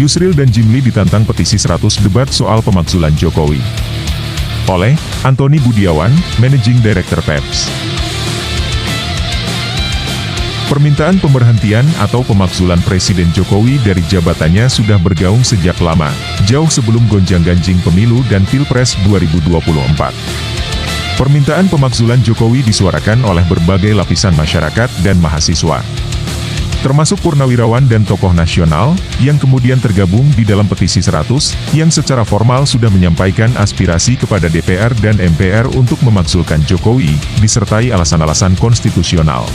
Yusril dan Jimli ditantang petisi 100 debat soal pemakzulan Jokowi. Oleh Antoni Budiawan, Managing Director PEPS. Permintaan pemberhentian atau pemakzulan Presiden Jokowi dari jabatannya sudah bergaung sejak lama, jauh sebelum gonjang-ganjing pemilu dan Pilpres 2024. Permintaan pemakzulan Jokowi disuarakan oleh berbagai lapisan masyarakat dan mahasiswa, termasuk purnawirawan dan tokoh nasional, yang kemudian tergabung di dalam petisi 100, yang secara formal sudah menyampaikan aspirasi kepada DPR dan MPR untuk memakzulkan Jokowi, disertai alasan-alasan konstitusional.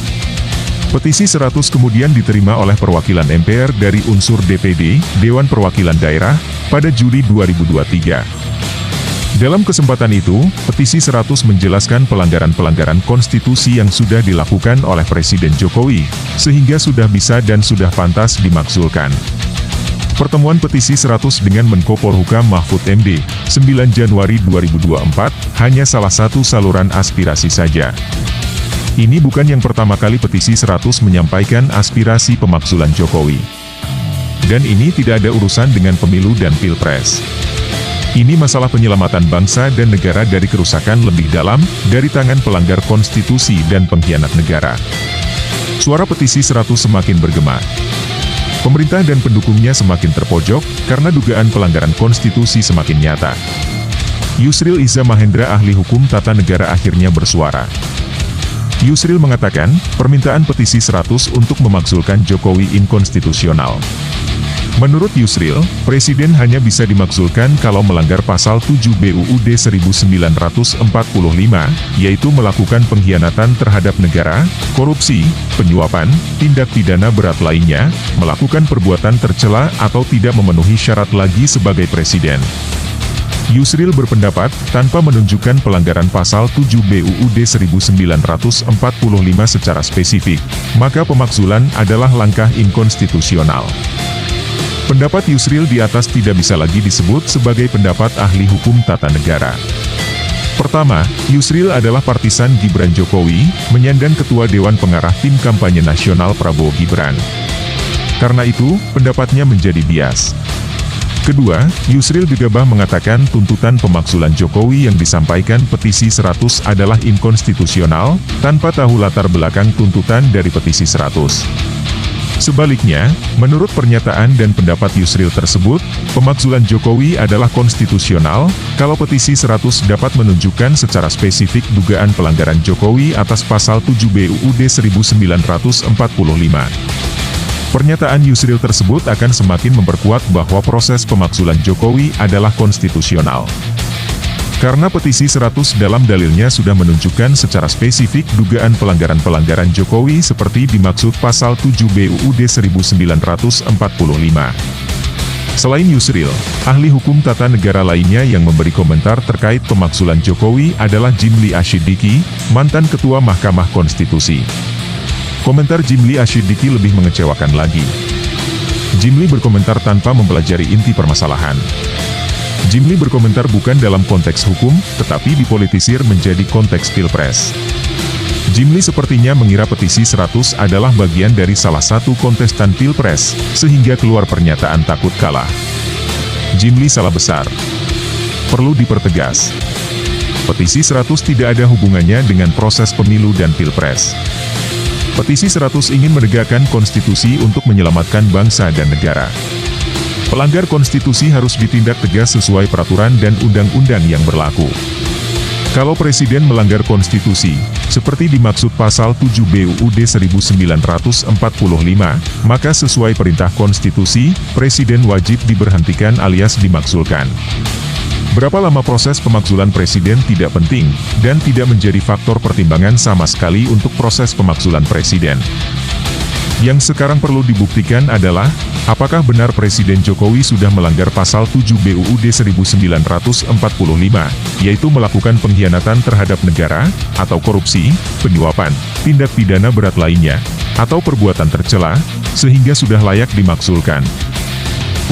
Petisi 100 kemudian diterima oleh perwakilan MPR dari unsur DPD, Dewan Perwakilan Daerah, pada Juli 2023. Dalam kesempatan itu, petisi 100 menjelaskan pelanggaran-pelanggaran konstitusi yang sudah dilakukan oleh Presiden Jokowi, sehingga sudah bisa dan sudah pantas dimakzulkan. Pertemuan petisi 100 dengan Menko Polhukam Mahfud MD, 9 Januari 2024, hanya salah satu saluran aspirasi saja. Ini bukan yang pertama kali petisi 100 menyampaikan aspirasi pemakzulan Jokowi. Dan ini tidak ada urusan dengan pemilu dan Pilpres. Ini masalah penyelamatan bangsa dan negara dari kerusakan lebih dalam, dari tangan pelanggar konstitusi dan pengkhianat negara. Suara petisi 100 semakin bergema. Pemerintah dan pendukungnya semakin terpojok, karena dugaan pelanggaran konstitusi semakin nyata. Yusril Iza Mahendra, ahli hukum tata negara, akhirnya bersuara. Yusril mengatakan, permintaan petisi 100 untuk memakzulkan Jokowi inkonstitusional. Menurut Yusril, Presiden hanya bisa dimakzulkan kalau melanggar pasal 7 BUUD 1945, yaitu melakukan pengkhianatan terhadap negara, korupsi, penyuapan, tindak pidana berat lainnya, melakukan perbuatan tercela atau tidak memenuhi syarat lagi sebagai Presiden. Yusril berpendapat, tanpa menunjukkan pelanggaran pasal 7 BUUD 1945 secara spesifik, maka pemakzulan adalah langkah inkonstitusional. Pendapat Yusril di atas tidak bisa lagi disebut sebagai pendapat ahli hukum tata negara. Pertama, Yusril adalah partisan Gibran Jokowi, menyandang Ketua Dewan Pengarah Tim Kampanye Nasional Prabowo Gibran. Karena itu, pendapatnya menjadi bias. Kedua, Yusril gegabah mengatakan tuntutan pemakzulan Jokowi yang disampaikan petisi 100 adalah inkonstitusional, tanpa tahu latar belakang tuntutan dari petisi 100. Sebaliknya, menurut pernyataan dan pendapat Yusril tersebut, pemakzulan Jokowi adalah konstitusional, kalau petisi 100 dapat menunjukkan secara spesifik dugaan pelanggaran Jokowi atas pasal 7 BUUD 1945. Pernyataan Yusril tersebut akan semakin memperkuat bahwa proses pemakzulan Jokowi adalah konstitusional. Karena petisi 100 dalam dalilnya sudah menunjukkan secara spesifik dugaan pelanggaran-pelanggaran Jokowi seperti dimaksud pasal 7 BUUD 1945. Selain Yusril, ahli hukum tata negara lainnya yang memberi komentar terkait pemakzulan Jokowi adalah Jimli Asyidiki, mantan Ketua Mahkamah Konstitusi. Komentar Jimli Asyidiki lebih mengecewakan lagi. Jimli berkomentar tanpa mempelajari inti permasalahan. Jimli berkomentar bukan dalam konteks hukum, tetapi dipolitisir menjadi konteks Pilpres. Jimli sepertinya mengira petisi 100 adalah bagian dari salah satu kontestan Pilpres, sehingga keluar pernyataan takut kalah. Jimli salah besar. Perlu dipertegas. Petisi 100 tidak ada hubungannya dengan proses pemilu dan Pilpres. Petisi 100 ingin menegakkan konstitusi untuk menyelamatkan bangsa dan negara. Pelanggar konstitusi harus ditindak tegas sesuai peraturan dan undang-undang yang berlaku. Kalau Presiden melanggar konstitusi, seperti dimaksud pasal 7 BUUD 1945, maka sesuai perintah konstitusi, Presiden wajib diberhentikan alias dimakzulkan. Berapa lama proses pemakzulan Presiden tidak penting, dan tidak menjadi faktor pertimbangan sama sekali untuk proses pemakzulan Presiden. Yang sekarang perlu dibuktikan adalah, apakah benar Presiden Jokowi sudah melanggar pasal 7 BUUD 1945, yaitu melakukan pengkhianatan terhadap negara, atau korupsi, penyuapan, tindak pidana berat lainnya, atau perbuatan tercela, sehingga sudah layak dimakzulkan.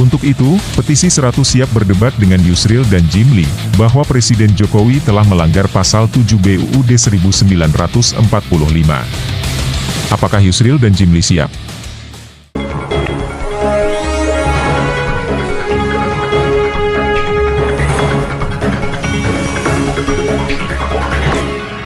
Untuk itu, petisi 100 siap berdebat dengan Yusril dan Jimli, bahwa Presiden Jokowi telah melanggar pasal 7 BUUD 1945. Apakah Yusril dan Jimli siap?